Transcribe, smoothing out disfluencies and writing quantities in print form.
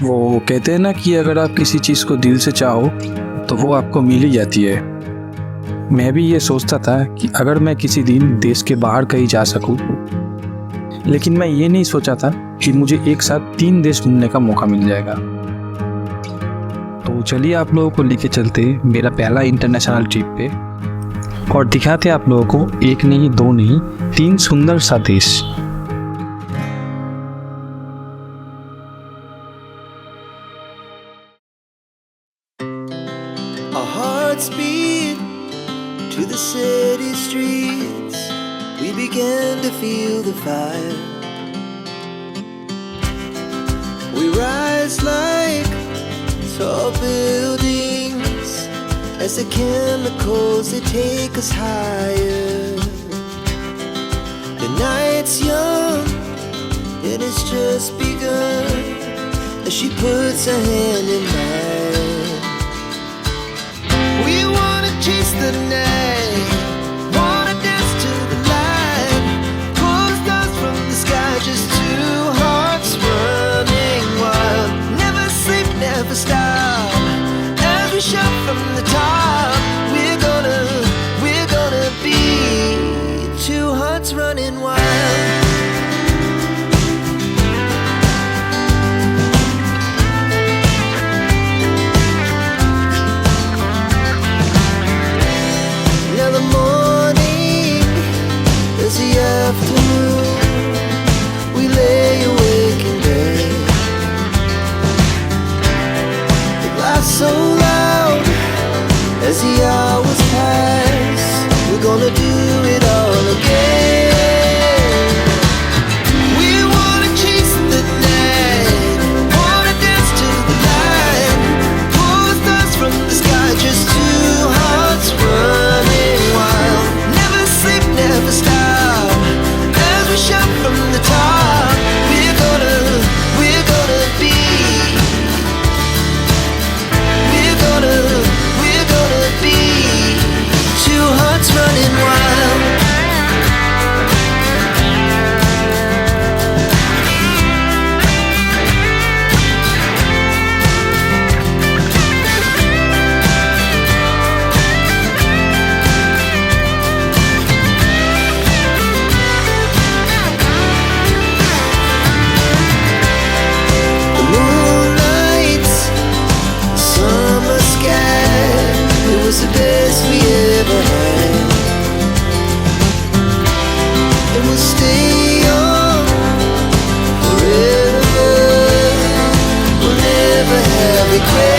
वो कहते हैं ना कि अगर आप किसी चीज़ को दिल से चाहो तो वो आपको मिल ही जाती है। मैं भी ये सोचता था कि अगर मैं किसी दिन देश के बाहर कहीं जा सकूं, लेकिन मैं ये नहीं सोचा था कि मुझे एक साथ 3 देश घूमने का मौका मिल जाएगा। तो चलिए आप लोगों को लेके चलते मेरा पहला इंटरनेशनल ट्रिप पे और दिखाते आप लोगों को एक नहीं, 2 नहीं, 3 सुंदर सा देश। Our hearts beat to the city streets. We began to feel the fire. We rise like tall buildings as the chemicals they take us higher. The night's young and it's just begun as she puts her hand in mine. We wanna chase the night, wanna dance to the light, pull stars from the sky, just 2 hearts running wild. Never sleep, never stop, as we shout from the top. We're gonna be 2 hearts running wild. We lay awake in bed. The laughs so loud as the hours pass. We're gonna do it all again. We wanna chase the night, wanna dance to the light, pull stars from the sky, just 2 hearts running wild. Never sleep, never stop, shout from the top. We're gonna be. We're gonna be 2 hearts running wild. The best we ever had, and we'll stay young forever. We'll never have regret.